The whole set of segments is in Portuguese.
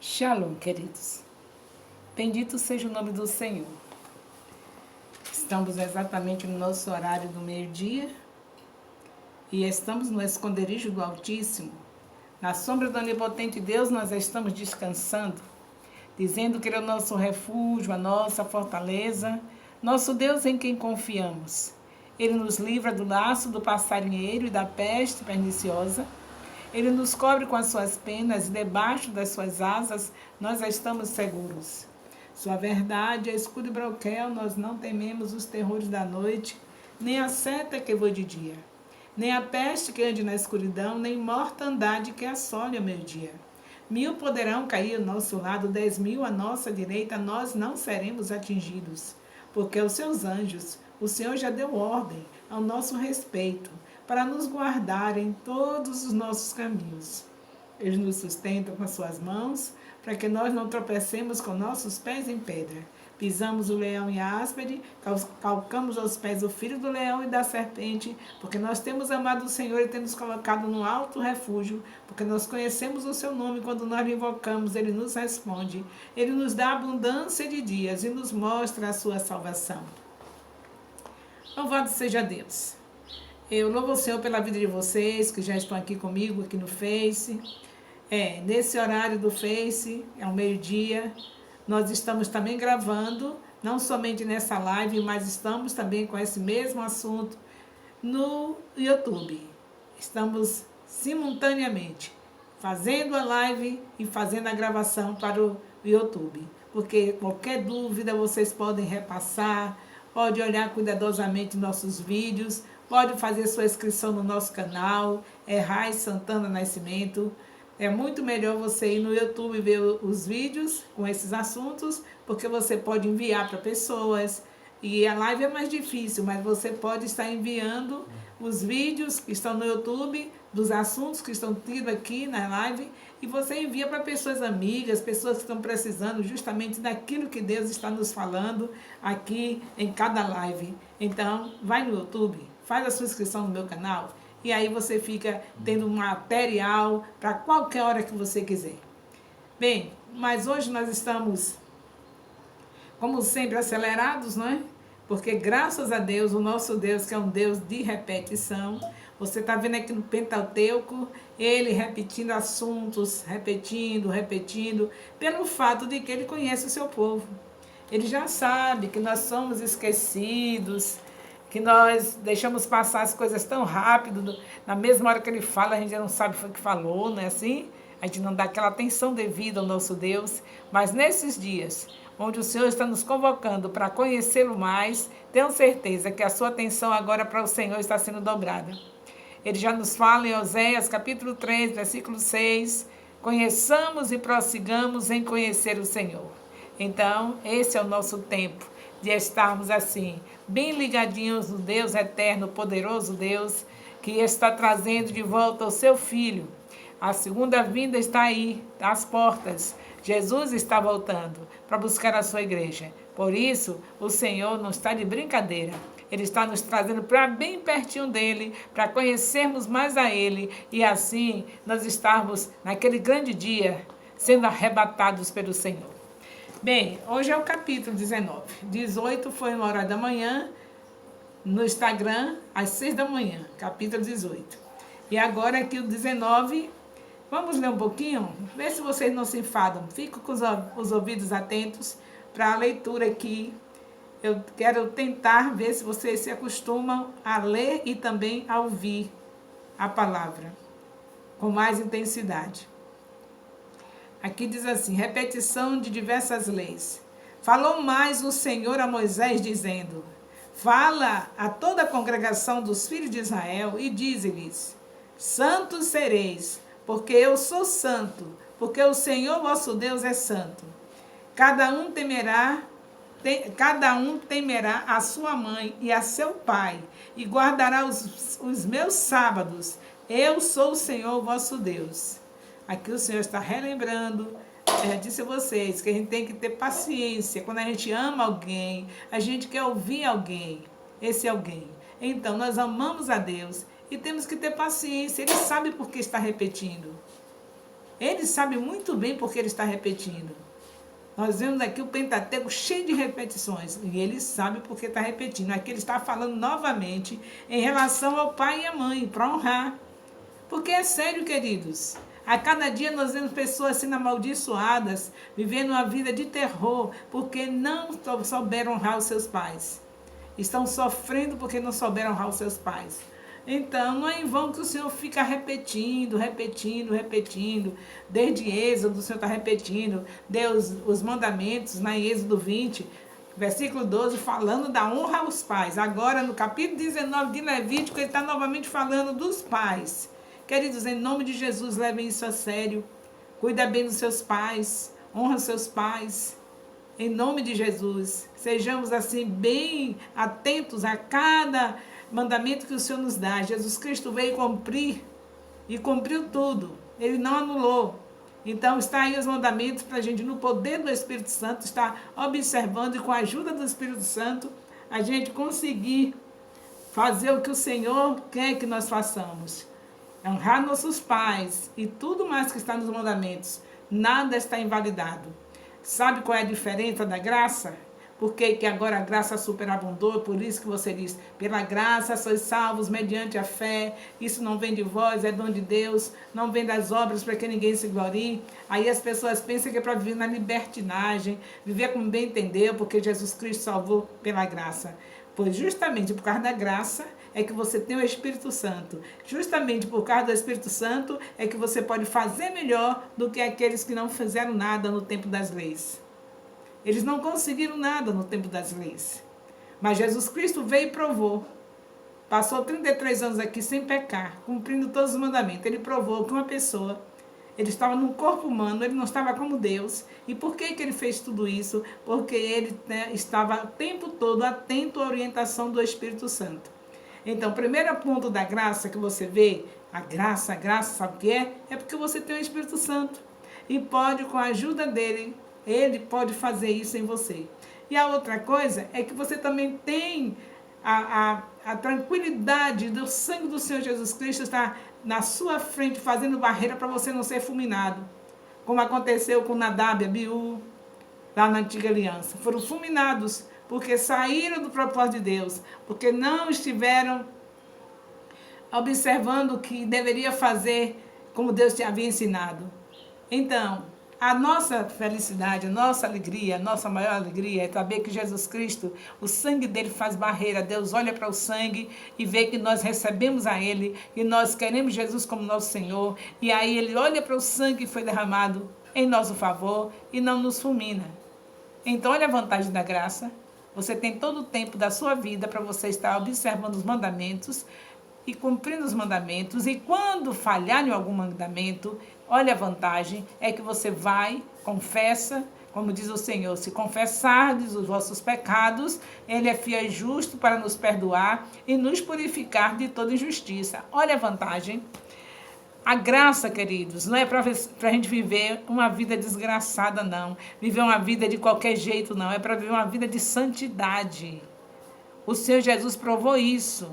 Shalom, queridos. Bendito seja o nome do Senhor. Estamos exatamente no nosso horário do meio-dia e estamos no esconderijo do Altíssimo. Na sombra do Onipotente Deus nós estamos descansando, dizendo que Ele é o nosso refúgio, a nossa fortaleza, nosso Deus em quem confiamos. Ele nos livra do laço do passarinheiro e da peste perniciosa. Ele nos cobre com as suas penas e debaixo das suas asas nós estamos seguros. Sua verdade é escudo e broquel, nós não tememos os terrores da noite, nem a seta que voa de dia, nem a peste que ande na escuridão, nem mortandade que assole ao meio-dia. 1000 poderão cair ao nosso lado, 10.000 à nossa direita, nós não seremos atingidos, porque os seus anjos, o Senhor já deu ordem ao nosso respeito, para nos guardar em todos os nossos caminhos. Eles nos sustentam com as suas mãos, para que nós não tropecemos com nossos pés em pedra. Pisamos o leão e a áspide, calcamos aos pés o filho do leão e da serpente, porque nós temos amado o Senhor e temos colocado no alto refúgio, porque nós conhecemos o seu nome, quando nós lhe invocamos, ele nos responde. Ele nos dá abundância de dias e nos mostra a sua salvação. Louvado seja Deus! Eu louvo o Senhor pela vida de vocês que já estão aqui comigo, aqui no Face. Nesse horário do Face, ao meio-dia, nós estamos também gravando, não somente nessa live, mas estamos também com esse mesmo assunto no YouTube. Estamos simultaneamente fazendo a live e fazendo a gravação para o YouTube. Porque qualquer dúvida vocês podem repassar, pode olhar cuidadosamente nossos vídeos, pode fazer sua inscrição no nosso canal, Raiz Santana Nascimento. É muito melhor você ir no YouTube ver os vídeos com esses assuntos, porque você pode enviar para pessoas. E a live é mais difícil, mas você pode estar enviando os vídeos que estão no YouTube, dos assuntos que estão tidos aqui na live, e você envia para pessoas amigas, pessoas que estão precisando justamente daquilo que Deus está nos falando aqui em cada live. Então, vai no YouTube, faz a sua inscrição no meu canal, e aí você fica tendo material para qualquer hora que você quiser. Bem, mas hoje nós estamos, como sempre, acelerados, não é? Porque graças a Deus, o nosso Deus, que é um Deus de repetição, você está vendo aqui no Pentateuco, ele repetindo assuntos, repetindo, pelo fato de que ele conhece o seu povo. Ele já sabe que nós somos esquecidos, que nós deixamos passar as coisas tão rápido, na mesma hora que ele fala, a gente já não sabe o que falou, não é assim? A gente não dá aquela atenção devida ao nosso Deus, mas nesses dias, onde o Senhor está nos convocando para conhecê-lo mais, tenho certeza que a sua atenção agora para o Senhor está sendo dobrada. Ele já nos fala em Oséias, capítulo 3, versículo 6, conheçamos e prossigamos em conhecer o Senhor. Então, esse é o nosso tempo de estarmos assim, bem ligadinhos no Deus eterno, poderoso Deus, que está trazendo de volta o seu Filho. A segunda vinda está aí, às portas. Jesus está voltando para buscar a sua igreja. Por isso, o Senhor não está de brincadeira. Ele está nos trazendo para bem pertinho dele, para conhecermos mais a ele e assim nós estarmos naquele grande dia sendo arrebatados pelo Senhor. Bem, hoje é o capítulo 19. 18 foi na hora da manhã, no Instagram, às 6 da manhã, capítulo 18. E agora aqui o 19, vamos ler um pouquinho? Vê se vocês não se enfadam. Fico com os ouvidos atentos para a leitura aqui. Eu quero tentar ver se vocês se acostumam a ler e também a ouvir a palavra com mais intensidade. Aqui diz assim, repetição de diversas leis. Falou mais o Senhor a Moisés, dizendo, fala a toda a congregação dos filhos de Israel e dize-lhes, santos sereis, porque eu sou santo, porque o Senhor vosso Deus é santo. Cada um temerá a sua mãe e a seu pai, e guardará os meus sábados. Eu sou o Senhor vosso Deus. Aqui o Senhor está relembrando, disse a vocês, que a gente tem que ter paciência. Quando a gente ama alguém, a gente quer ouvir alguém, esse alguém. Então, nós amamos a Deus e temos que ter paciência. Ele sabe por que está repetindo. Ele sabe muito bem porque ele está repetindo. Nós vemos aqui o Pentateuco cheio de repetições. E ele sabe porque está repetindo. Aqui ele está falando novamente em relação ao pai e à mãe, para honrar. Porque é sério, queridos. A cada dia nós vemos pessoas sendo amaldiçoadas, vivendo uma vida de terror, porque não souberam honrar os seus pais. Estão sofrendo porque não souberam honrar os seus pais. Então, não é em vão que o Senhor fica repetindo. Desde Êxodo, o Senhor está repetindo. Deus, os mandamentos, em Êxodo 20, versículo 12, falando da honra aos pais. Agora, no capítulo 19 de Levítico, ele está novamente falando dos pais. Queridos, em nome de Jesus, levem isso a sério. Cuida bem dos seus pais. Honra os seus pais. Em nome de Jesus. Sejamos assim bem atentos a cada mandamento que o Senhor nos dá. Jesus Cristo veio cumprir e cumpriu tudo. Ele não anulou. Então está aí os mandamentos para a gente, no poder do Espírito Santo, estar observando e com a ajuda do Espírito Santo, a gente conseguir fazer o que o Senhor quer que nós façamos. Honrar nossos pais e tudo mais que está nos mandamentos. Nada está invalidado. Sabe qual é a diferença da graça? Porque agora a graça superabundou, por isso que você diz, pela graça sois salvos mediante a fé, isso não vem de vós, é dom de Deus, não vem das obras para que ninguém se glorie. Aí as pessoas pensam que é para viver na libertinagem, viver como bem entendeu, porque Jesus Cristo salvou pela graça. Pois justamente por causa da graça é que você tem o Espírito Santo. Justamente por causa do Espírito Santo é que você pode fazer melhor do que aqueles que não fizeram nada no tempo das leis. Eles não conseguiram nada no tempo das leis. Mas Jesus Cristo veio e provou. Passou 33 anos aqui sem pecar, cumprindo todos os mandamentos. Ele provou que uma pessoa, ele estava num corpo humano, ele não estava como Deus. E por que ele fez tudo isso? Porque ele estava o tempo todo atento à orientação do Espírito Santo. Então, o primeiro ponto da graça que você vê, a graça, sabe o que é? É porque você tem o Espírito Santo. E pode, com a ajuda dele, ele pode fazer isso em você. E a outra coisa é que você também tem a tranquilidade do sangue do Senhor Jesus Cristo estar na sua frente, fazendo barreira para você não ser fulminado. Como aconteceu com Nadab e Abiú, lá na antiga aliança. Foram fulminados porque saíram do propósito de Deus, porque não estiveram observando o que deveria fazer como Deus te havia ensinado. Então, a nossa felicidade, a nossa alegria, a nossa maior alegria é saber que Jesus Cristo, o sangue dele faz barreira. Deus olha para o sangue e vê que nós recebemos a ele e nós queremos Jesus como nosso Senhor. E aí ele olha para o sangue que foi derramado em nosso favor e não nos fulmina. Então, olha a vantagem da graça. Você tem todo o tempo da sua vida para você estar observando os mandamentos e cumprindo os mandamentos. E quando falhar em algum mandamento, olha a vantagem, é que você vai, confessa, como diz o Senhor, se confessardes os vossos pecados, ele é fiel e justo para nos perdoar e nos purificar de toda injustiça. Olha a vantagem. A graça, queridos, não é para a gente viver uma vida desgraçada, não. Viver uma vida de qualquer jeito, não. É para viver uma vida de santidade. O Senhor Jesus provou isso.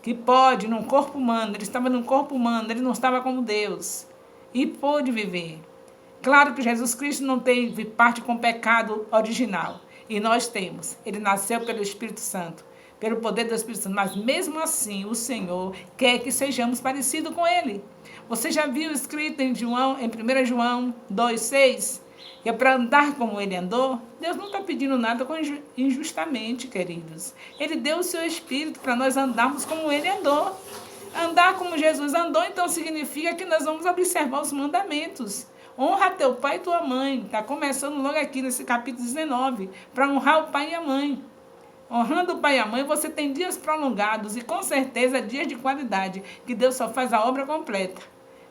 Que pode, num corpo humano, ele estava num corpo humano, ele não estava como Deus. E pôde viver. Claro que Jesus Cristo não teve parte com o pecado original. E nós temos. Ele nasceu pelo Espírito Santo, pelo poder do Espírito Santo. Mas mesmo assim, o Senhor quer que sejamos parecidos com ele. Você já viu escrito em 1 João 2,6? Que é para andar como ele andou? Deus não está pedindo nada injustamente, queridos. Ele deu o seu Espírito para nós andarmos como ele andou. Andar como Jesus andou, então significa que nós vamos observar os mandamentos. Honra teu pai e tua mãe. Está começando logo aqui nesse capítulo 19. Para honrar o pai e a mãe. Honrando o pai e a mãe, você tem dias prolongados e com certeza dias de qualidade, que Deus só faz a obra completa.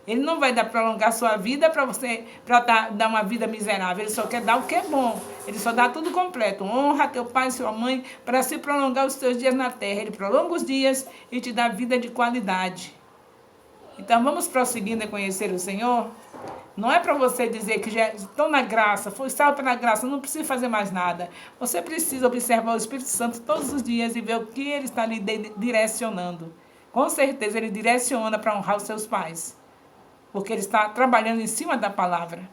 Ele não vai prolongar sua vida para dar uma vida miserável. Ele só quer dar o que é bom. Ele só dá tudo completo. Honra teu pai e sua mãe para se prolongar os teus dias na terra. Ele prolonga os dias e te dá vida de qualidade. Então vamos prosseguindo a conhecer o Senhor. Não é para você dizer que já estou na graça, fui salvo pela graça, não preciso fazer mais nada. Você precisa observar o Espírito Santo todos os dias e ver o que ele está lhe direcionando. Com certeza ele direciona para honrar os seus pais. porque ele está trabalhando em cima da palavra.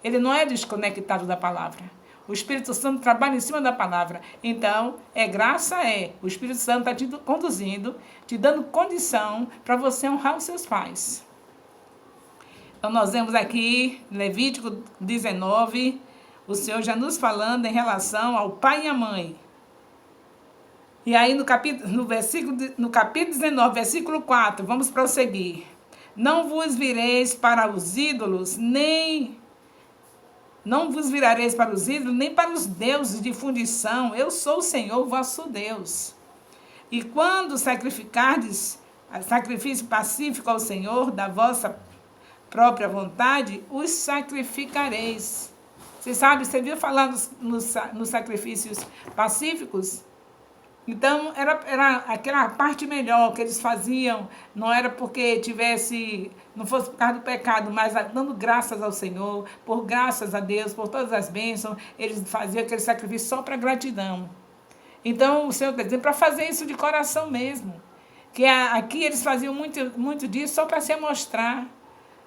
Ele não é desconectado da palavra. O Espírito Santo trabalha em cima da palavra. Então, graça. O Espírito Santo está te conduzindo, te dando condição para você honrar os seus pais. Então, nós vemos aqui, Levítico 19, o Senhor já nos falando em relação ao pai e à mãe. E aí, no capítulo 19, versículo 4, vamos prosseguir. Não vos vireis para os ídolos, Não vos virareis para os ídolos, nem para os deuses de fundição. Eu sou o Senhor, vosso Deus. E quando sacrificardes sacrifício pacífico ao Senhor, da vossa própria vontade, os sacrificareis. Você viu falar nos sacrifícios pacíficos? Então, era aquela parte melhor que eles faziam, não era porque não fosse por causa do pecado, mas dando graças ao Senhor, por graças a Deus, por todas as bênçãos, eles faziam aquele sacrifício só para gratidão. Então, o Senhor está dizendo para fazer isso de coração mesmo. Que aqui eles faziam muito disso só para se mostrar,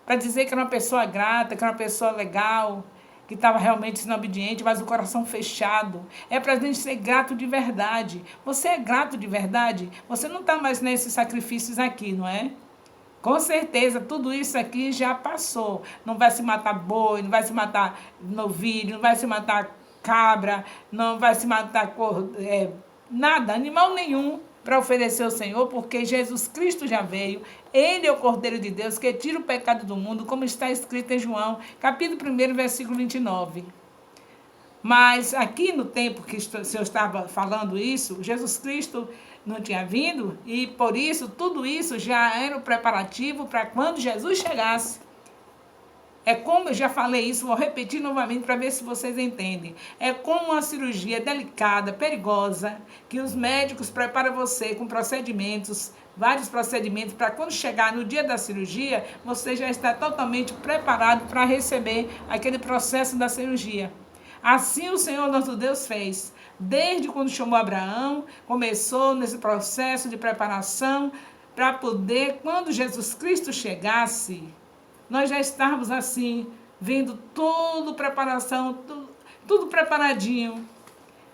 para dizer que era uma pessoa grata, que era uma pessoa legal, que estava realmente sendo obediente, mas o coração fechado. É para a gente ser grato de verdade. Você é grato de verdade? Você não está mais nesses sacrifícios aqui, não é? Com certeza, tudo isso aqui já passou. Não vai se matar boi, não vai se matar novilho, não vai se matar cabra, não vai se matar nada, animal nenhum, para oferecer ao Senhor, porque Jesus Cristo já veio. Ele é o Cordeiro de Deus que tira o pecado do mundo, como está escrito em João, capítulo 1, versículo 29. Mas aqui no tempo que o Senhor estava falando isso, Jesus Cristo não tinha vindo, e por isso, tudo isso já era o preparativo para quando Jesus chegasse. É como eu já falei isso, vou repetir novamente para ver se vocês entendem. É como uma cirurgia delicada, perigosa, que os médicos preparam você com procedimentos, vários procedimentos, para quando chegar no dia da cirurgia, você já está totalmente preparado para receber aquele processo da cirurgia. Assim o Senhor nosso Deus fez. Desde quando chamou Abraão, começou nesse processo de preparação para poder, quando Jesus Cristo chegasse, nós já estávamos assim, vendo toda preparação, tudo preparadinho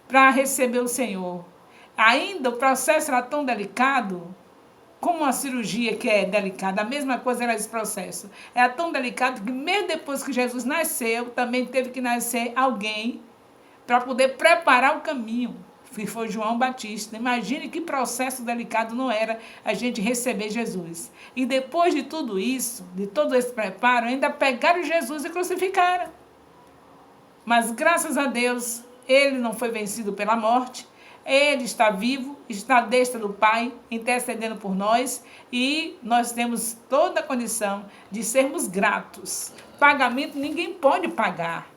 para receber o Senhor. Ainda o processo era tão delicado, como uma cirurgia que é delicada, a mesma coisa era esse processo. Era tão delicado que mesmo depois que Jesus nasceu, também teve que nascer alguém para poder preparar o caminho. Que foi João Batista. Imagine que processo delicado não era a gente receber Jesus. E depois de tudo isso, de todo esse preparo, ainda pegaram Jesus e crucificaram. Mas graças a Deus, ele não foi vencido pela morte. Ele está vivo, está à destra do Pai, intercedendo por nós. E nós temos toda a condição de sermos gratos. Pagamento ninguém pode pagar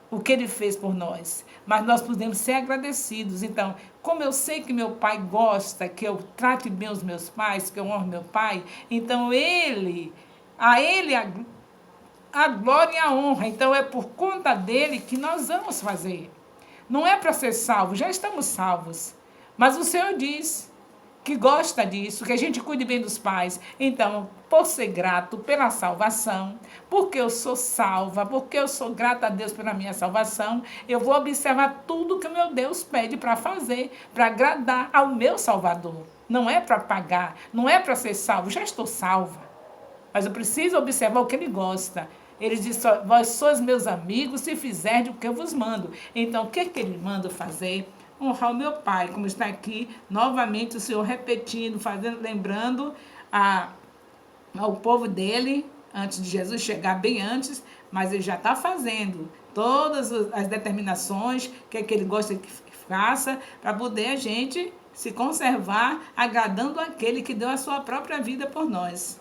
o que ele fez por nós, mas nós podemos ser agradecidos. Então, como eu sei que meu pai gosta que eu trate bem os meus pais, que eu honre meu pai, então a ele a glória e a honra. Então é por conta dele que nós vamos fazer. Não é para ser salvo, já estamos salvos. Mas o Senhor diz que gosta disso, que a gente cuide bem dos pais. Então, por ser grato pela salvação, porque eu sou salva, porque eu sou grata a Deus pela minha salvação, eu vou observar tudo que o meu Deus pede para fazer, para agradar ao meu Salvador. Não é para pagar, não é para ser salvo, já estou salva. Mas eu preciso observar o que ele gosta. Ele diz, vós sois meus amigos se fizerdes o que eu vos mando. Então, o que ele manda fazer? Honrar o meu pai, como está aqui, novamente o Senhor repetindo, lembrando ao povo dele, antes de Jesus chegar, bem antes, mas ele já está fazendo todas as determinações, que ele gosta que faça, para poder a gente se conservar, agradando aquele que deu a sua própria vida por nós.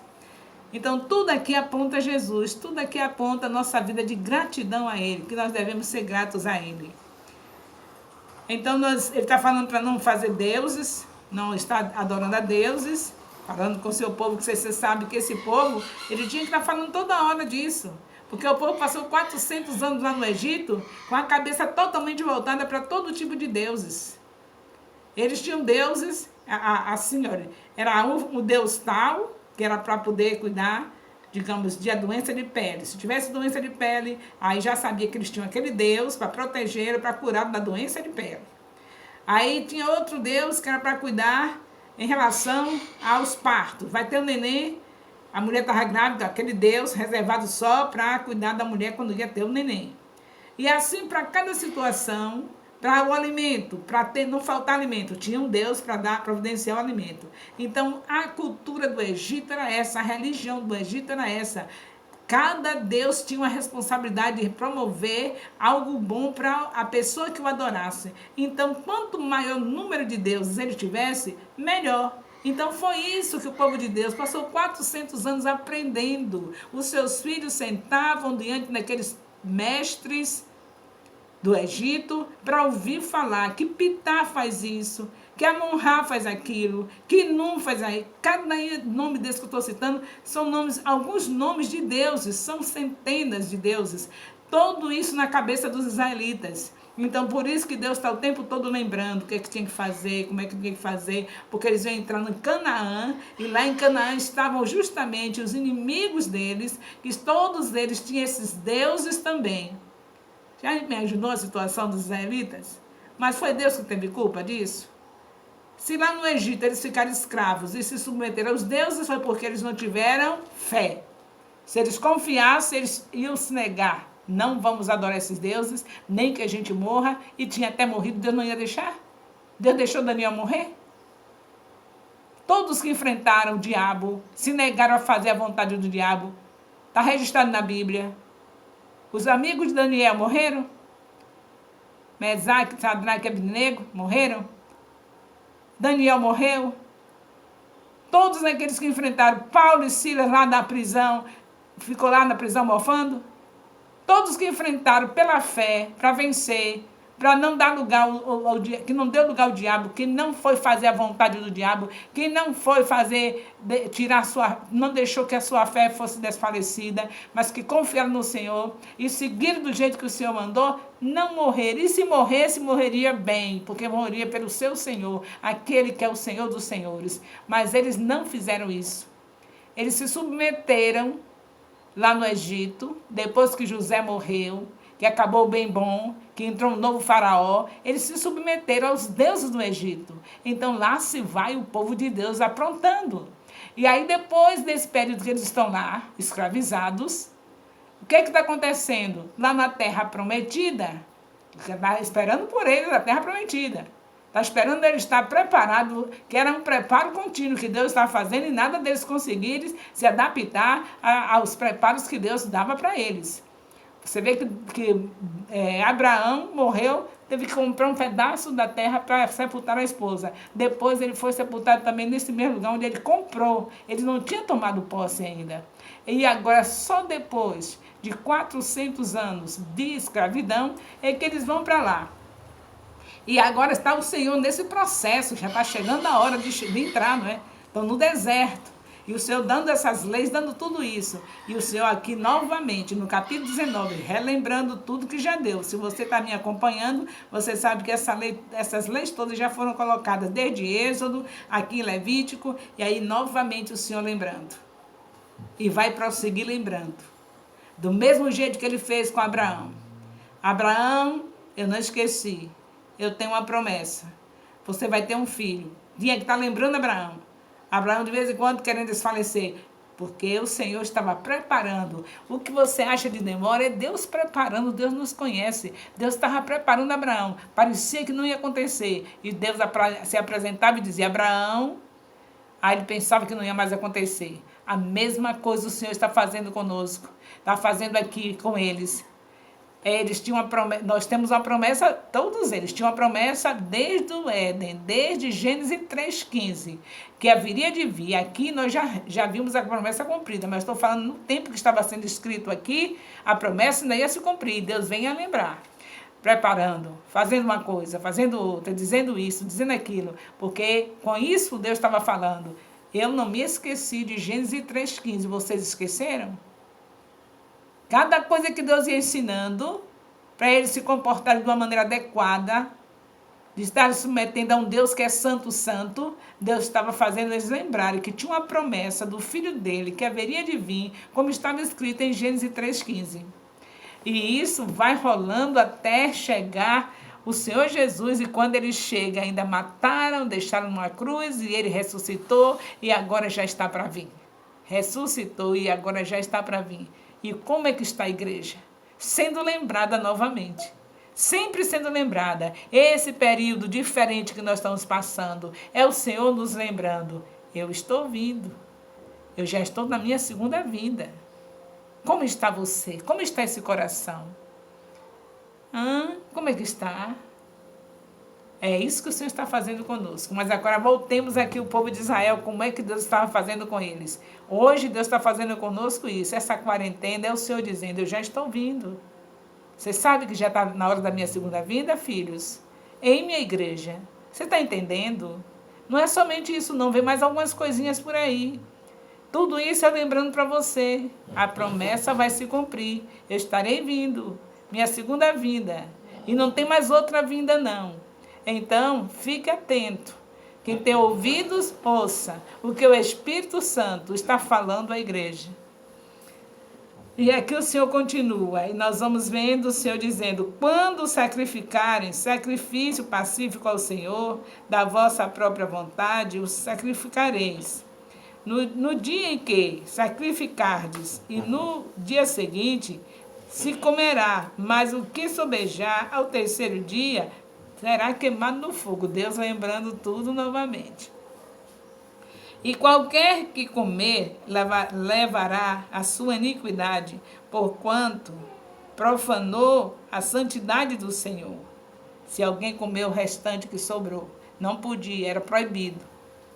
Então, tudo aqui aponta a Jesus, tudo aqui aponta a nossa vida de gratidão a ele, que nós devemos ser gratos a ele. Então, ele está falando para não fazer deuses, não estar adorando a deuses, falando com o seu povo, que você sabe que esse povo, ele tinha que estar falando toda hora disso. Porque o povo passou 400 anos lá no Egito com a cabeça totalmente voltada para todo tipo de deuses. Eles tinham deuses, assim, olha, era um deus tal, que era para poder cuidar digamos, de a doença de pele. Se tivesse doença de pele, aí já sabia que eles tinham aquele Deus para proteger, para curar da doença de pele. Aí tinha outro Deus que era para cuidar em relação aos partos. Vai ter um neném, a mulher estava grávida, aquele Deus reservado só para cuidar da mulher quando ia ter o neném. E assim, para cada situação, para o alimento, para não faltar alimento, tinha um Deus para providenciar o alimento. Então, a cultura do Egito era essa, a religião do Egito era essa. Cada Deus tinha uma responsabilidade de promover algo bom para a pessoa que o adorasse. Então, quanto maior o número de deuses ele tivesse, melhor. Então, foi isso que o povo de Deus passou 400 anos aprendendo. Os seus filhos sentavam diante daqueles mestres do Egito para ouvir falar que Pitá faz isso, que Amon-Ra faz aquilo, que Num faz aí. Cada nome desse que eu estou citando são nomes, alguns nomes de deuses, são centenas de deuses. Tudo isso na cabeça dos israelitas. Então, por isso que Deus está o tempo todo lembrando o que tinha que fazer, como é que tinha que fazer, porque eles iam entrar em Canaã, e lá em Canaã estavam justamente os inimigos deles, que todos eles tinham esses deuses também. Já me ajudou a situação dos israelitas? Mas foi Deus que teve culpa disso? Se lá no Egito eles ficaram escravos e se submeteram aos deuses, foi porque eles não tiveram fé. Se eles confiassem, eles iam se negar. Não vamos adorar esses deuses, nem que a gente morra. E tinha até morrido, Deus não ia deixar? Deus deixou Daniel morrer? Todos que enfrentaram o diabo, se negaram a fazer a vontade do diabo. Está registrado na Bíblia. Os amigos de Daniel morreram? Mesaque, Sadraque e Abednego morreram? Daniel morreu? Todos aqueles que enfrentaram Paulo e Silas lá na prisão, ficou lá na prisão mofando? Todos que enfrentaram pela fé para vencer, para não dar lugar ao diabo, que não deu lugar ao diabo, que não foi fazer a vontade do diabo, que não foi fazer, não deixou que a sua fé fosse desfalecida, mas que confiaram no Senhor e seguiram do jeito que o Senhor mandou, não morreram. E se morresse, morreria bem, porque morreria pelo seu Senhor, aquele que é o Senhor dos senhores. Mas eles não fizeram isso. Eles se submeteram lá no Egito, depois que José morreu, que acabou bem bom, que entrou um novo faraó, eles se submeteram aos deuses do Egito. Então lá se vai o povo de Deus aprontando. E aí depois desse período que eles estão lá, escravizados, o que está acontecendo? Lá na terra prometida, está esperando por eles a terra prometida. Está esperando eles estar preparados, que era um preparo contínuo que Deus estava fazendo e nada deles conseguirem se adaptar aos preparos que Deus dava para eles. Você vê que Abraão morreu, teve que comprar um pedaço da terra para sepultar a esposa. Depois ele foi sepultado também nesse mesmo lugar onde ele comprou. Ele não tinha tomado posse ainda. E agora, só depois de 400 anos de escravidão, é que eles vão para lá. E agora está o Senhor nesse processo, já está chegando a hora de entrar, não é? Estão no deserto. E o Senhor dando essas leis, dando tudo isso. E o Senhor aqui novamente, no capítulo 19, relembrando tudo que já deu. Se você está me acompanhando, você sabe que essas leis todas já foram colocadas desde Êxodo, aqui em Levítico, e aí novamente o Senhor lembrando. E vai prosseguir lembrando. Do mesmo jeito que ele fez com Abraão. Abraão, eu não esqueci. Eu tenho uma promessa. Você vai ter um filho. Tinha que estar lembrando Abraão. Abraão, de vez em quando, querendo desfalecer. Porque o Senhor estava preparando. O que você acha de demora é Deus preparando. Deus nos conhece. Deus estava preparando Abraão. Parecia que não ia acontecer. E Deus se apresentava e dizia, Abraão. Aí ele pensava que não ia mais acontecer. A mesma coisa o Senhor está fazendo conosco. Está fazendo aqui com eles. Eles tinham uma promessa, nós temos uma promessa, todos eles tinham uma promessa desde o Éden, desde Gênesis 3,15, que haveria de vir. Aqui nós já vimos a promessa cumprida, mas estou falando no tempo que estava sendo escrito aqui, a promessa ainda ia se cumprir. Deus vem a lembrar, preparando, fazendo uma coisa, fazendo outra, dizendo isso, dizendo aquilo, porque com isso Deus estava falando. Eu não me esqueci de Gênesis 3,15, vocês esqueceram? Cada coisa que Deus ia ensinando para eles se comportarem de uma maneira adequada, de estar se submetendo a um Deus que é santo, santo, Deus estava fazendo eles lembrarem que tinha uma promessa do Filho dele, que haveria de vir, como estava escrito em Gênesis 3,15. E isso vai rolando até chegar o Senhor Jesus, e quando ele chega, ainda mataram, deixaram numa cruz, e ele ressuscitou, e agora já está para vir. Ressuscitou, e agora já está para vir. E como é que está a igreja? Sendo lembrada novamente. Sempre sendo lembrada. Esse período diferente que nós estamos passando, é o Senhor nos lembrando. Eu estou vindo. Eu já estou na minha segunda vinda. Como está você? Como está esse coração? Como é que está? É isso que o Senhor está fazendo conosco. Mas agora voltemos aqui o povo de Israel, como é que Deus estava fazendo com eles. Hoje Deus está fazendo conosco isso. Essa quarentena é o Senhor dizendo, eu já estou vindo. Você sabe que já está na hora da minha segunda vinda, filhos? Em minha igreja. Você está entendendo? Não é somente isso, não. Vem mais algumas coisinhas por aí. Tudo isso é lembrando para você. A promessa vai se cumprir. Eu estarei vindo. Minha segunda vinda. E não tem mais outra vinda, não. Então, fique atento. Quem tem ouvidos, ouça o que o Espírito Santo está falando à igreja. E aqui o Senhor continua, e nós vamos vendo o Senhor dizendo, quando sacrificarem sacrifício pacífico ao Senhor, da vossa própria vontade, os sacrificareis. No dia em que sacrificardes, e no dia seguinte, se comerá, mas o que sobejar ao terceiro dia, será queimado no fogo. Deus lembrando tudo novamente. E qualquer que comer levará a sua iniquidade, porquanto profanou a santidade do Senhor. Se alguém comer o restante que sobrou, não podia, era proibido.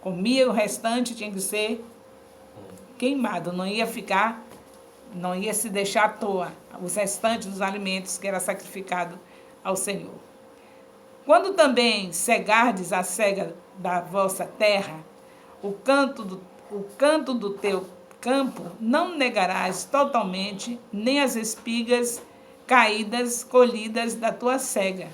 Comia o restante, tinha que ser queimado, não ia ficar, não ia se deixar à toa, os restantes dos alimentos que era sacrificado ao Senhor. Quando também cegardes a cega da vossa terra, o canto do teu campo não negarás totalmente, nem as espigas caídas, colhidas da tua cega.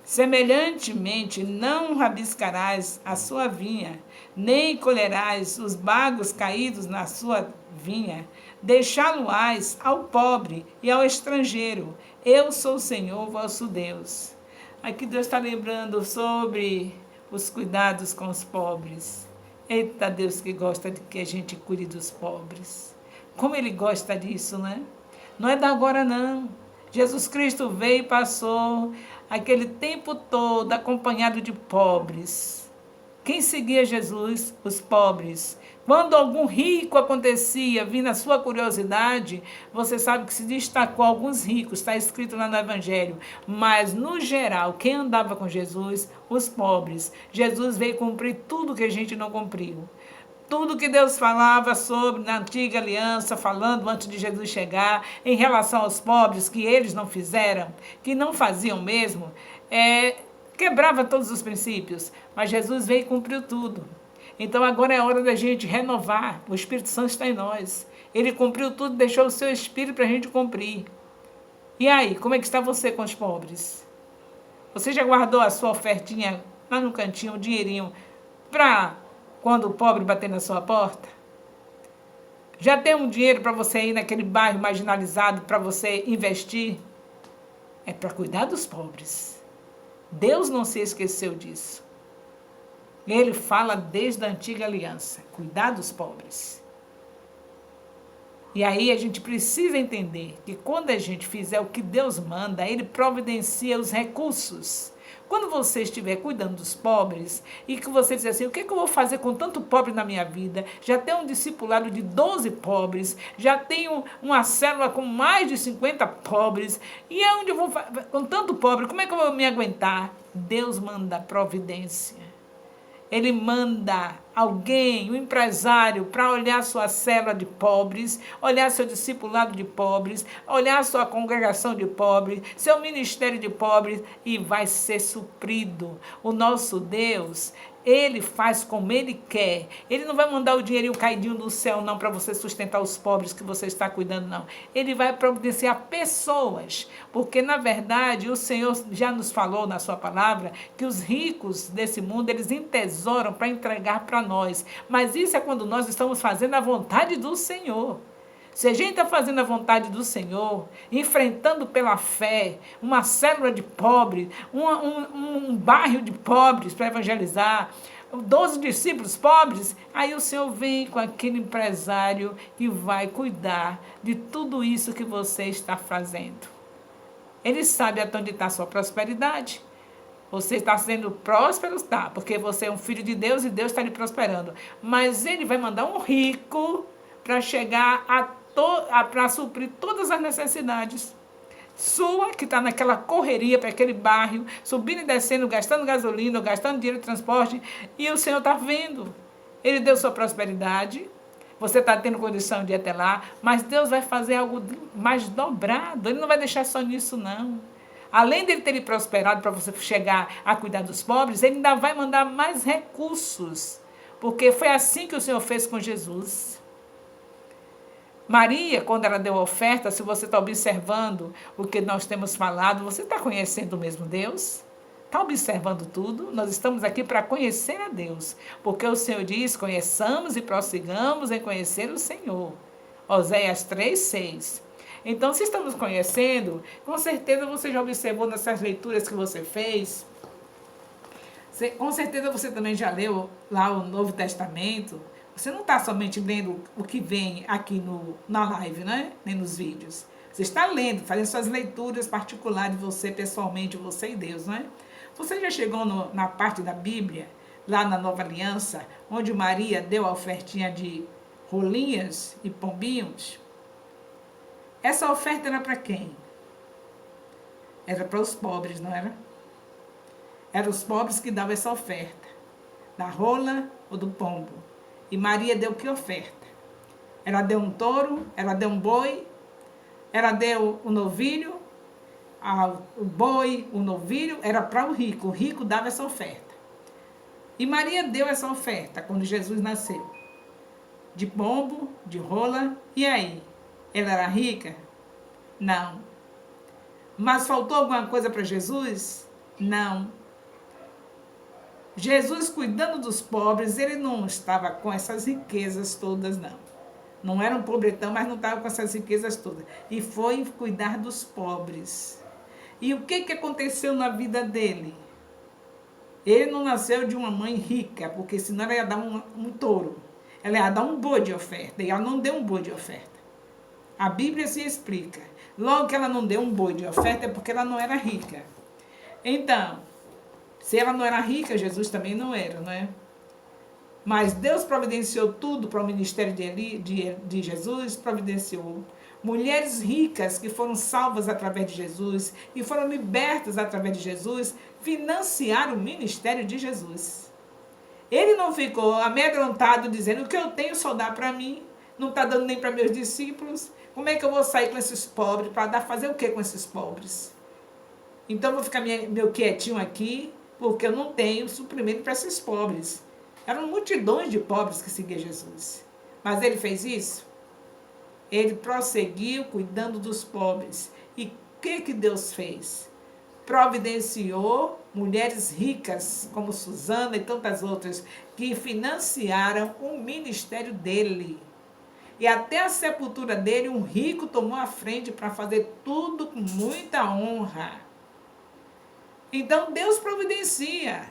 Semelhantemente, não rabiscarás a sua vinha, nem colherás os bagos caídos na sua vinha. Deixá-lo-ás ao pobre e ao estrangeiro. Eu sou o Senhor vosso Deus. Aqui Deus está lembrando sobre os cuidados com os pobres. Eita Deus que gosta de que a gente cuide dos pobres. Como Ele gosta disso, né? Não é da agora, não. Jesus Cristo veio e passou aquele tempo todo acompanhado de pobres. Quem seguia Jesus? Os pobres. Quando algum rico acontecia, vindo a sua curiosidade, você sabe que se destacou alguns ricos, está escrito lá no Evangelho. Mas, no geral, quem andava com Jesus? Os pobres. Jesus veio cumprir tudo que a gente não cumpriu. Tudo que Deus falava sobre na antiga aliança, falando antes de Jesus chegar, em relação aos pobres, que eles não fizeram, que não faziam mesmo, quebrava todos os princípios. Mas Jesus veio e cumpriu tudo. Então agora é hora da gente renovar. O Espírito Santo está em nós. Ele cumpriu tudo, deixou o seu Espírito para a gente cumprir. E aí, como é que está você com os pobres? Você já guardou a sua ofertinha lá no cantinho, um dinheirinho, para quando o pobre bater na sua porta? Já tem um dinheiro para você ir naquele bairro marginalizado, para você investir? É para cuidar dos pobres. Deus não se esqueceu disso. Ele fala desde a antiga aliança, cuidar dos pobres. E aí a gente precisa entender que quando a gente fizer o que Deus manda, Ele providencia os recursos. Quando você estiver cuidando dos pobres e que você diz assim, o que eu vou fazer com tanto pobre na minha vida? Já tenho um discipulado de 12 pobres, já tenho uma célula com mais de 50 pobres, e é onde eu vou com tanto pobre, como é que eu vou me aguentar? Deus manda providência. Ele manda alguém, um empresário, para olhar sua célula de pobres, olhar seu discipulado de pobres, olhar sua congregação de pobres, seu ministério de pobres, e vai ser suprido. O nosso Deus, Ele faz como Ele quer. Ele não vai mandar o dinheirinho caidinho do céu, não, para você sustentar os pobres que você está cuidando, não. Ele vai providenciar pessoas, porque, na verdade, o Senhor já nos falou na sua palavra que os ricos desse mundo, eles entesouram para entregar para nós. Mas isso é quando nós estamos fazendo a vontade do Senhor. Se a gente está fazendo a vontade do Senhor, enfrentando pela fé uma célula de pobres, um bairro de pobres para evangelizar, 12 discípulos pobres, aí o Senhor vem com aquele empresário que vai cuidar de tudo isso que você está fazendo. Ele sabe até onde está a sua prosperidade. Você está sendo próspero, está, porque você é um filho de Deus e Deus está lhe prosperando. Mas Ele vai mandar um rico para chegar para suprir todas as necessidades sua, que está naquela correria para aquele bairro, subindo e descendo, gastando gasolina, gastando dinheiro de transporte, e o Senhor está vendo. Ele deu sua prosperidade, você está tendo condição de ir até lá, mas Deus vai fazer algo mais dobrado. Ele não vai deixar só nisso, não. Além dele ter lhe prosperado para você chegar a cuidar dos pobres, ele ainda vai mandar mais recursos, porque foi assim que o Senhor fez com Jesus. Maria, quando ela deu a oferta, se você está observando o que nós temos falado, você está conhecendo o mesmo Deus? Está observando tudo? Nós estamos aqui para conhecer a Deus, porque o Senhor diz, conheçamos e prossigamos em conhecer o Senhor. Oséias 3:6. Então, se estamos conhecendo, com certeza você já observou nessas leituras que você fez, com certeza você também já leu lá o Novo Testamento. Você não está somente lendo o que vem aqui na live, né? Nem nos vídeos. Você está lendo, fazendo suas leituras particulares de você, pessoalmente, você e Deus, né? Você já chegou na parte da Bíblia, lá na Nova Aliança, onde Maria deu a ofertinha de rolinhas e pombinhos? Essa oferta era para quem? Era para os pobres, não era? Eram os pobres que davam essa oferta, da rola ou do pombo. E Maria deu que oferta? Ela deu um touro, ela deu um boi, ela deu um novilho, o boi, o novilho, era para o rico dava essa oferta. E Maria deu essa oferta quando Jesus nasceu, de pombo, de rola, e aí? Ela era rica? Não. Mas faltou alguma coisa para Jesus? Não. Jesus, cuidando dos pobres, ele não estava com essas riquezas todas, não. Não era um pobretão, mas não estava com essas riquezas todas. E foi cuidar dos pobres. E o que aconteceu na vida dele? Ele não nasceu de uma mãe rica, porque senão ela ia dar um touro. Ela ia dar um boi de oferta, e ela não deu um boi de oferta. A Bíblia se explica. Logo que ela não deu um boi de oferta, é porque ela não era rica. Então, se ela não era rica, Jesus também não era, não é? Mas Deus providenciou tudo para o ministério de Jesus, providenciou. Mulheres ricas que foram salvas através de Jesus e foram libertas através de Jesus, financiaram o ministério de Jesus. Ele não ficou amedrontado dizendo: o que eu tenho só dá para mim, não está dando nem para meus discípulos. Como é que eu vou sair com esses pobres? Para fazer o que com esses pobres? Então eu vou ficar meu quietinho aqui, porque eu não tenho suprimento para esses pobres. Eram multidões de pobres que seguiam Jesus. Mas ele fez isso? Ele prosseguiu cuidando dos pobres. E o que Deus fez? Providenciou mulheres ricas, como Susana e tantas outras, que financiaram o ministério dele. E até a sepultura dele, um rico tomou a frente para fazer tudo com muita honra. Então Deus providencia.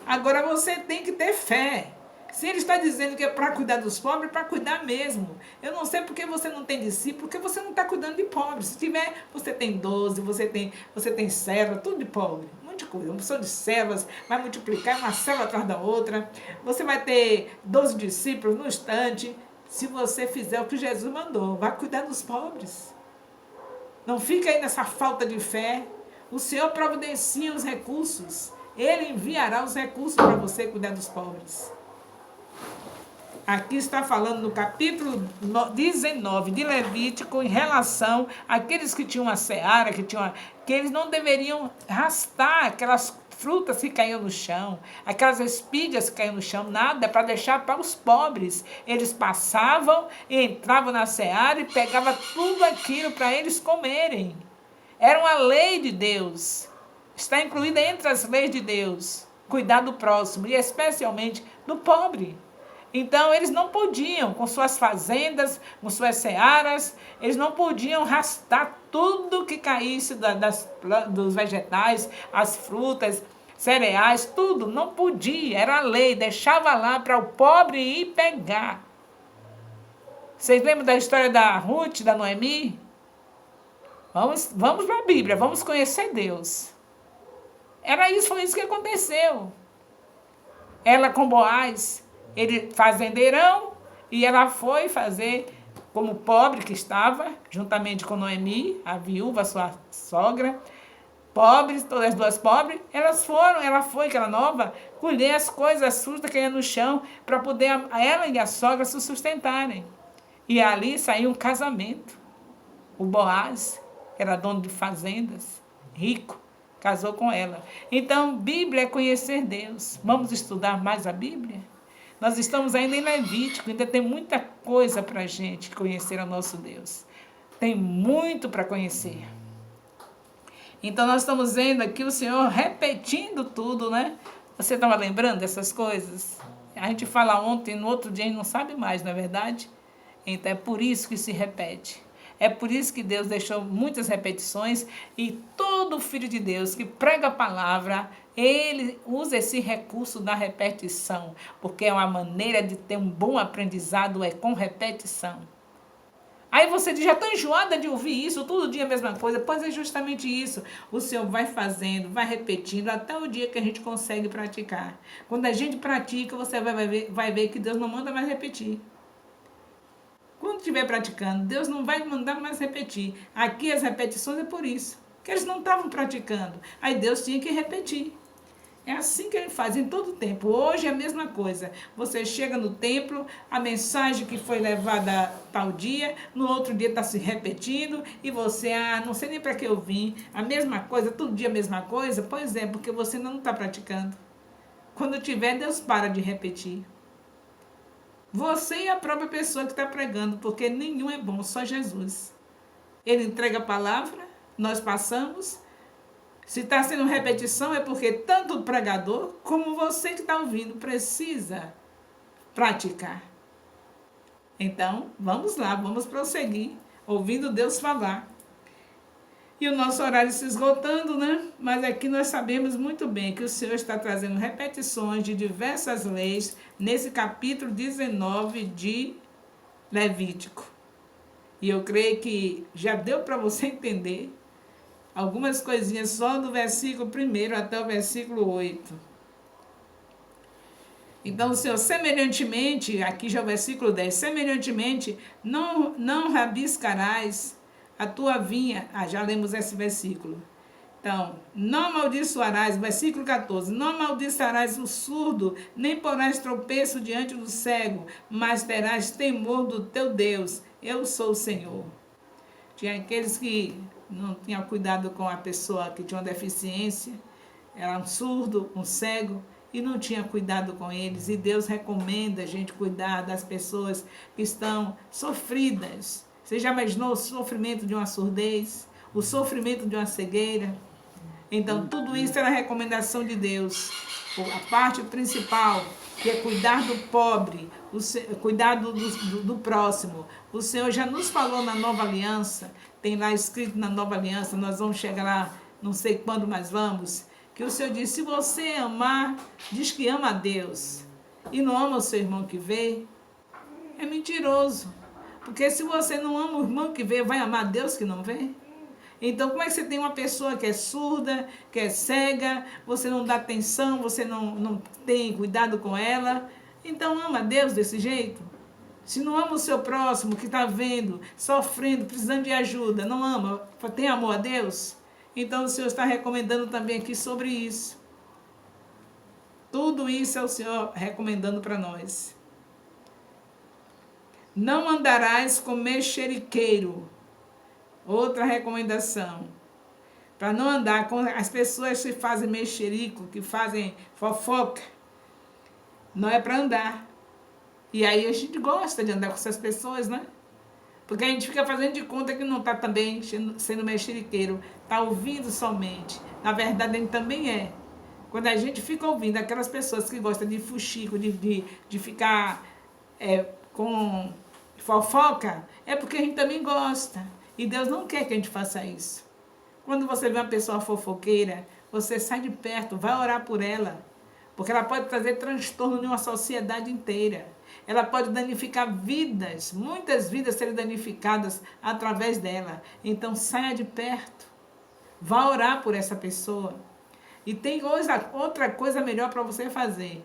Agora você tem que ter fé. Se ele está dizendo que é para cuidar dos pobres, é para cuidar mesmo. Eu não sei porque você não tem discípulo, porque você não está cuidando de pobres. Se tiver, você tem 12, você tem célula, tudo de pobre. Um monte de coisa. Uma pessoa de células vai multiplicar uma célula atrás da outra. Você vai ter 12 discípulos no instante. Se você fizer o que Jesus mandou, vai cuidar dos pobres. Não fica aí nessa falta de fé. O Senhor providencia os recursos. Ele enviará os recursos para você cuidar dos pobres. Aqui está falando no capítulo 19 de Levítico, em relação àqueles que tinham uma seara, que eles não deveriam rastar aquelas frutas que caíam no chão, aquelas espigas que caíam no chão, nada, para deixar para os pobres. Eles passavam e entravam na seara e pegavam tudo aquilo para eles comerem. Era uma lei de Deus. Está incluída entre as leis de Deus. Cuidar do próximo e especialmente do pobre. Então, eles não podiam, com suas fazendas, com suas searas, eles não podiam rastar tudo que caísse dos vegetais, as frutas, cereais, tudo. Não podia, era a lei, deixava lá para o pobre ir pegar. Vocês lembram da história da Ruth, da Noemi? Vamos para a Bíblia, vamos conhecer Deus. Foi isso que aconteceu. Ela com Boaz, ele fazendeirão, e ela foi fazer como pobre que estava, juntamente com Noemi, a viúva, sua sogra, pobres, todas as duas pobres, ela foi, aquela nova, colher as coisas, as frutas que iam no chão, para poder ela e a sogra se sustentarem. E ali saiu um casamento. O Boaz era dono de fazendas, rico, casou com ela. Então, Bíblia é conhecer Deus. Vamos estudar mais a Bíblia? Nós estamos ainda em Levítico, ainda tem muita coisa para a gente conhecer o nosso Deus. Tem muito para conhecer. Então, nós estamos vendo aqui o Senhor repetindo tudo, né? Você estava lembrando dessas coisas? A gente fala ontem, no outro dia a gente não sabe mais, não é verdade? Então, é por isso que se repete. É por isso que Deus deixou muitas repetições, e todo filho de Deus que prega a palavra, ele usa esse recurso da repetição, porque é uma maneira de ter um bom aprendizado, é com repetição. Aí você diz, já estou enjoada de ouvir isso, todo dia a mesma coisa. Pois é justamente isso. O Senhor vai fazendo, vai repetindo, até o dia que a gente consegue praticar. Quando a gente pratica, você vai ver que Deus não manda mais repetir. Quando estiver praticando, Deus não vai mandar mais repetir. Aqui as repetições é por isso, que eles não estavam praticando. Aí Deus tinha que repetir. É assim que ele faz em todo o tempo. Hoje é a mesma coisa. Você chega no templo, a mensagem que foi levada tal dia, no outro dia está se repetindo, e você, não sei nem para que eu vim, a mesma coisa, todo dia a mesma coisa. Pois é, porque você não está praticando. Quando tiver, Deus para de repetir. Você é a própria pessoa que está pregando, porque nenhum é bom, só Jesus. Ele entrega a palavra, nós passamos. Se está sendo repetição, é porque tanto o pregador como você que está ouvindo precisa praticar. Então, vamos lá, vamos prosseguir, ouvindo Deus falar. E o nosso horário se esgotando, né? Mas aqui nós sabemos muito bem que o Senhor está trazendo repetições de diversas leis nesse capítulo 19 de Levítico. E eu creio que já deu para você entender algumas coisinhas só do versículo 1 até o versículo 8. Então, o Senhor, semelhantemente, aqui já é o versículo 10, semelhantemente, não rabiscarás a tua vinha. Já lemos esse versículo. Então, não amaldiçoarás, versículo 14, não amaldiçoarás o surdo, nem porás tropeço diante do cego, mas terás temor do teu Deus. Eu sou o Senhor. Tinha aqueles que não tinham cuidado com a pessoa que tinha uma deficiência, era um surdo, um cego, e não tinha cuidado com eles. E Deus recomenda a gente cuidar das pessoas que estão sofridas. Você já imaginou o sofrimento de uma surdez? O sofrimento de uma cegueira? Então, tudo isso era a recomendação de Deus. A parte principal, que é cuidar do pobre, cuidar do próximo. O Senhor já nos falou na Nova Aliança, tem lá escrito na Nova Aliança, nós vamos chegar lá, não sei quando, mas vamos, que o Senhor diz, se você amar, diz que ama a Deus, e não ama o seu irmão que vê, é mentiroso. Porque se você não ama o irmão que vê, vai amar Deus que não vê? Então, como é que você tem uma pessoa que é surda, que é cega, você não dá atenção, você não tem cuidado com ela? Então, ama Deus desse jeito? Se não ama o seu próximo que está vendo, sofrendo, precisando de ajuda, não ama, tem amor a Deus? Então, o Senhor está recomendando também aqui sobre isso. Tudo isso é o Senhor recomendando para nós. Não andarás com mexeriqueiro. Outra recomendação. Para não andar com as pessoas que fazem mexerico, que fazem fofoca. Não é para andar. E aí a gente gosta de andar com essas pessoas, né? Porque a gente fica fazendo de conta que não está também sendo mexeriqueiro. Está ouvindo somente. Na verdade, a gente também é. Quando a gente fica ouvindo aquelas pessoas que gostam de fuxico, de ficar com fofoca, é porque a gente também gosta. E Deus não quer que a gente faça isso. Quando você vê uma pessoa fofoqueira, você sai de perto, vai orar por ela. Porque ela pode trazer transtorno em uma sociedade inteira. Ela pode danificar vidas, muitas vidas serem danificadas através dela. Então saia de perto, vá orar por essa pessoa. E tem outra coisa melhor para você fazer.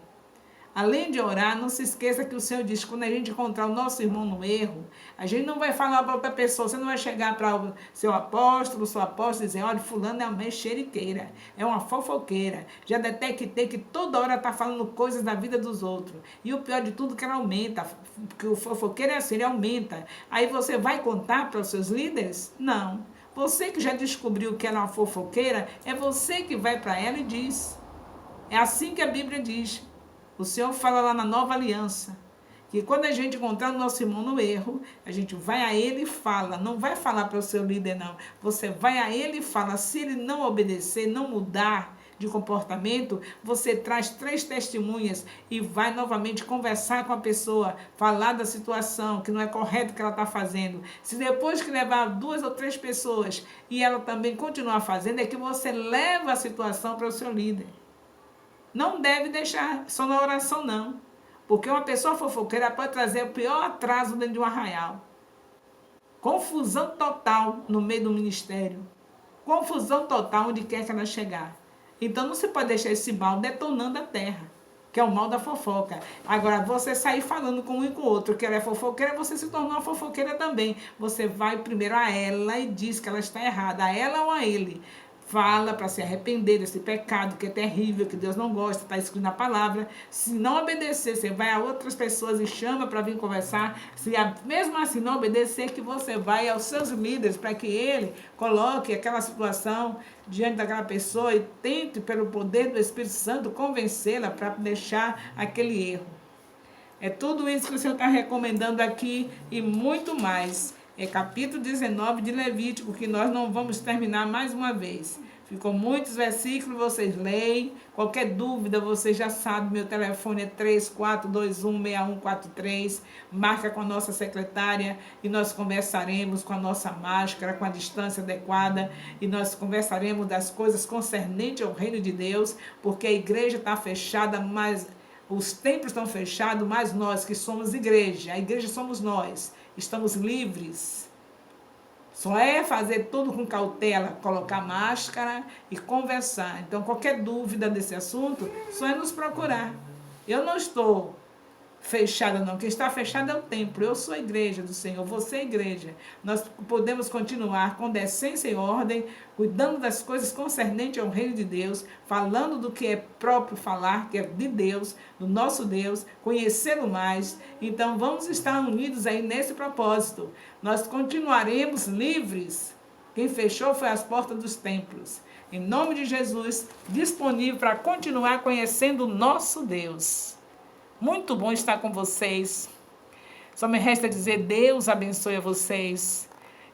Além de orar, não se esqueça que o Senhor diz que quando a gente encontrar o nosso irmão no erro, a gente não vai falar para outra pessoa, você não vai chegar para o seu apóstolo, sua apóstola e dizer, olha, fulano é uma mexeriqueira, é uma fofoqueira, já detectei que toda hora está falando coisas da vida dos outros. E o pior de tudo é que ela aumenta, porque o fofoqueiro é assim, ele aumenta. Aí você vai contar para os seus líderes? Não. Você que já descobriu que ela é uma fofoqueira, é você que vai para ela e diz. É assim que a Bíblia diz. O Senhor fala lá na Nova Aliança, que quando a gente encontrar o nosso irmão no erro, a gente vai a ele e fala, não vai falar para o seu líder não, você vai a ele e fala, se ele não obedecer, não mudar de comportamento, você traz 3 testemunhas e vai novamente conversar com a pessoa, falar da situação, que não é correto o que ela está fazendo. Se depois que levar 2 ou 3 pessoas e ela também continuar fazendo, é que você leva a situação para o seu líder. Não deve deixar só na oração, não. Porque uma pessoa fofoqueira pode trazer o pior atraso dentro de um arraial. Confusão total no meio do ministério. Confusão total onde quer que ela chegar. Então não se pode deixar esse mal detonando a terra, que é o mal da fofoca. Agora, você sair falando com um e com o outro que ela é fofoqueira, você se tornou uma fofoqueira também. Você vai primeiro a ela e diz que ela está errada, a ela ou a ele. Fala para se arrepender desse pecado que é terrível, que Deus não gosta, está escrito na palavra. Se não obedecer, você vai a outras pessoas e chama para vir conversar. Se mesmo assim não obedecer, que você vai aos seus líderes para que ele coloque aquela situação diante daquela pessoa e tente, pelo poder do Espírito Santo, convencê-la para deixar aquele erro. É tudo isso que o Senhor está recomendando aqui e muito mais. É capítulo 19 de Levítico, que nós não vamos terminar mais uma vez. Ficou muitos versículos, vocês leem. Qualquer dúvida, você já sabe, meu telefone é 34216143. Marca com a nossa secretária e nós conversaremos com a nossa máscara, com a distância adequada. E nós conversaremos das coisas concernentes ao reino de Deus, porque a igreja está fechada, mas os templos estão fechados, mas nós que somos igreja, a igreja somos nós. Estamos livres. Só é fazer tudo com cautela, colocar máscara e conversar. Então, qualquer dúvida desse assunto, só é nos procurar. Eu não estou fechada, não. Quem está fechado é o templo. Eu sou a igreja do Senhor, você é a igreja. Nós podemos continuar com decência e ordem, cuidando das coisas concernentes ao reino de Deus, falando do que é próprio falar, que é de Deus, do nosso Deus, conhecê-lo mais. Então, vamos estar unidos aí nesse propósito. Nós continuaremos livres. Quem fechou foi as portas dos templos. Em nome de Jesus, disponível para continuar conhecendo o nosso Deus. Muito bom estar com vocês. Só me resta dizer, Deus abençoe a vocês.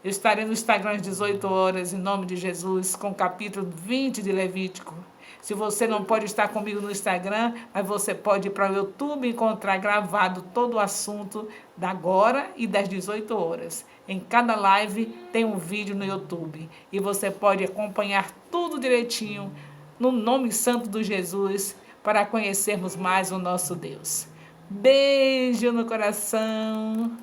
Eu estarei no Instagram às 18 horas, em nome de Jesus, com o capítulo 20 de Levítico. Se você não pode estar comigo no Instagram, mas você pode ir para o YouTube e encontrar gravado todo o assunto da agora e das 18 horas. Em cada live tem um vídeo no YouTube. E você pode acompanhar tudo direitinho, no nome santo de Jesus, para conhecermos mais o nosso Deus. Beijo no coração.